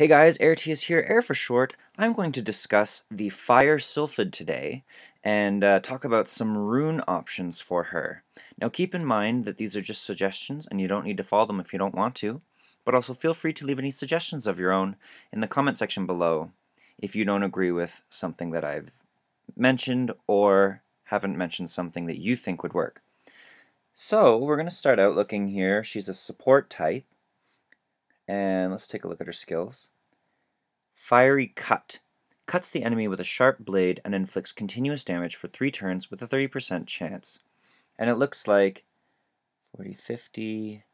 Hey guys, AirT is here, Air for short. I'm going to discuss the Fire Sylphid today and talk about some rune options for her. Now keep in mind that these are just suggestions and you don't need to follow them if you don't want to, but also feel free to leave any suggestions of your own in the comment section below if you don't agree with something that I've mentioned or haven't mentioned something that you think would work. So we're going to start out looking here. She's a support type. And let's take a look at her skills. Fiery Cut. Cuts the enemy with a sharp blade and inflicts continuous damage for 3 turns with a 30% chance. And it looks like 40, 50...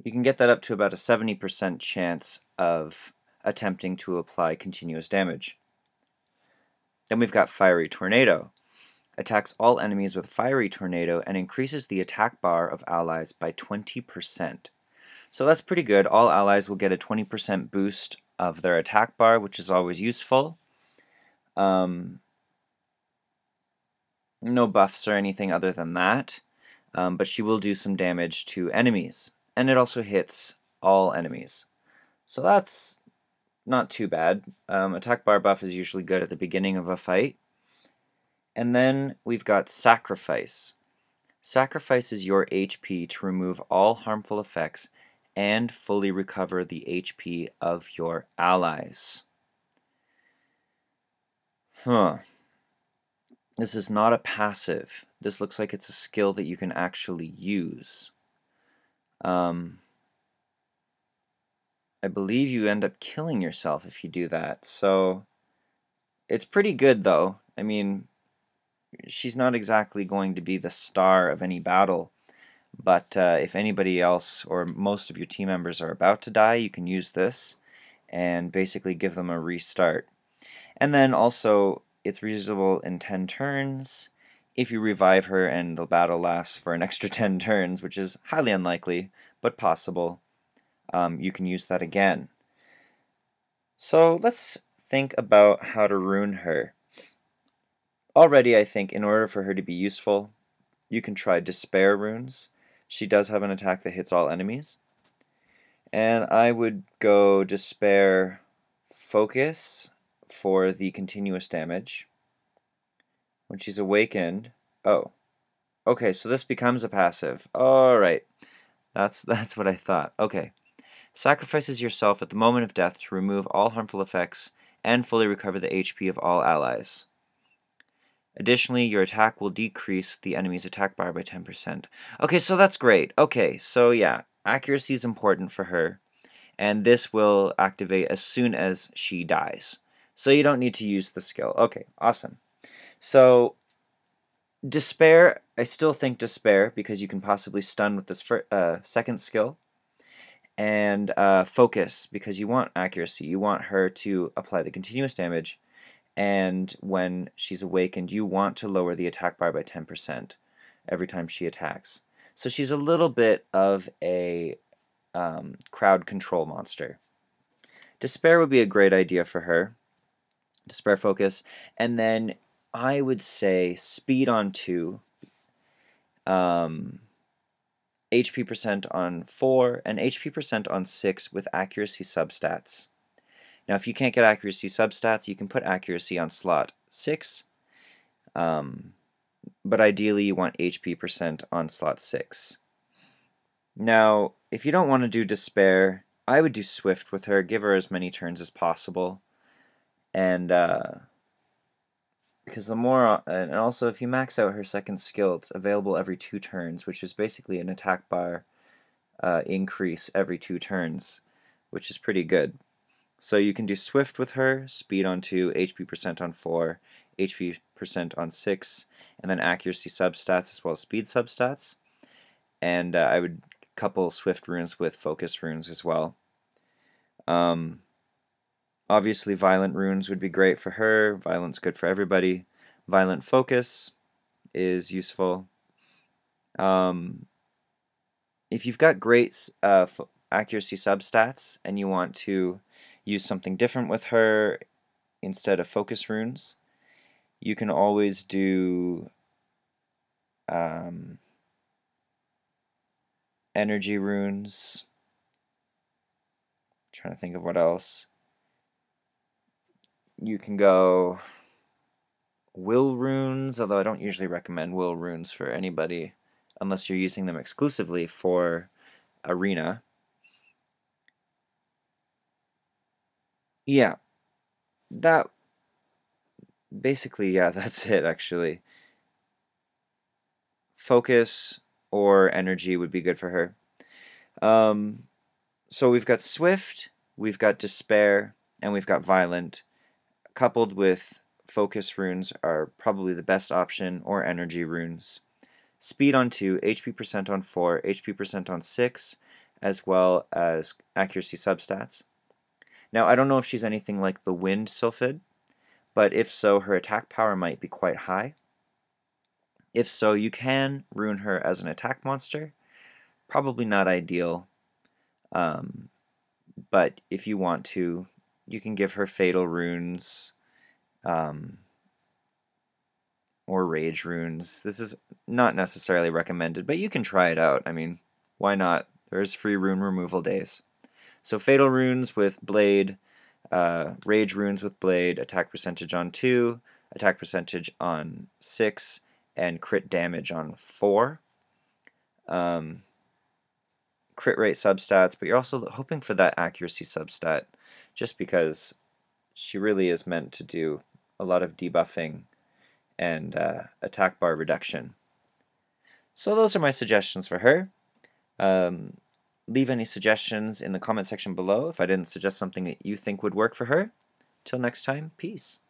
You can get that up to about a 70% chance of attempting to apply continuous damage. Then we've got Fiery Tornado. Attacks all enemies with Fiery Tornado and increases the attack bar of allies by 20%. So that's pretty good. All allies will get a 20% boost of their attack bar, which is always useful. No buffs or anything other than that, but she will do some damage to enemies. And it also hits all enemies. So that's not too bad. Attack bar buff is usually good at the beginning of a fight. And then we've got Sacrifice. Sacrifices your HP to remove all harmful effects and fully recover the HP of your allies. This is not a passive. This looks like it's a skill that you can actually use. I believe you end up killing yourself if you do that, so it's pretty good though. I mean, she's not exactly going to be the star of any battle, but if anybody else or most of your team members are about to die, you can use this and basically give them a restart. And then also, it's reusable in 10 turns if you revive her and the battle lasts for an extra 10 turns, which is highly unlikely, but possible. You can use that again. So let's think about how to rune her. Already, I think, in order for her to be useful, you can try Despair runes. She does have an attack that hits all enemies. And I would go Despair Focus for the continuous damage. When she's awakened... Oh. Okay, so this becomes a passive. Alright. That's what I thought. Okay. Sacrifices yourself at the moment of death to remove all harmful effects and fully recover the HP of all allies. Additionally, your attack will decrease the enemy's attack bar by 10%. Okay, so that's great. Okay, so yeah, accuracy is important for her, and this will activate as soon as she dies. So you don't need to use the skill. Okay, awesome. So, Despair, I still think Despair, because you can possibly stun with this second skill. And Focus, because you want accuracy. You want her to apply the continuous damage, and when she's awakened, you want to lower the attack bar by 10% every time she attacks. So she's a little bit of a crowd control monster. Despair would be a great idea for her. Despair Focus. And then I would say Speed on 2, HP percent on 4, and HP percent on 6 with accuracy substats. Now, if you can't get accuracy substats, you can put accuracy on slot 6, but ideally you want HP percent on slot 6. Now, if you don't want to do Despair, I would do Swift with her, give her as many turns as possible, and because the more, and also if you max out her second skill, it's available every 2 turns, which is basically an attack bar increase every 2 turns, which is pretty good. So you can do Swift with her, Speed on 2, HP percent on 4, HP percent on 6, and then accuracy substats as well as speed substats. And I would couple Swift runes with Focus runes as well. Obviously Violent runes would be great for her. Violent's good for everybody. Violent Focus is useful. If you've got great accuracy substats and you want to use something different with her instead of Focus runes, you can always do energy runes. I'm trying to think of what else. You can go will runes, although I don't usually recommend will runes for anybody unless you're using them exclusively for arena. Yeah, that basically, yeah, that's it actually. Focus or energy would be good for her. So we've got Swift, we've got Despair, and we've got Violent. Coupled with Focus runes are probably the best option, or energy runes. Speed on 2, HP percent on 4, HP percent on 6, as well as accuracy substats. Now, I don't know if she's anything like the Wind Sylphid, but if so, her attack power might be quite high. If so, you can rune her as an attack monster. Probably not ideal, but if you want to, you can give her fatal runes or rage runes. This is not necessarily recommended, but you can try it out. I mean, why not? There's free rune removal days. So fatal runes with blade, rage runes with blade, attack percentage on 2, attack percentage on 6, and crit damage on 4. Crit rate substats, but you're also hoping for that accuracy substat just because she really is meant to do a lot of debuffing and attack bar reduction. So those are my suggestions for her. Leave any suggestions in the comment section below if I didn't suggest something that you think would work for her. Till next time, peace.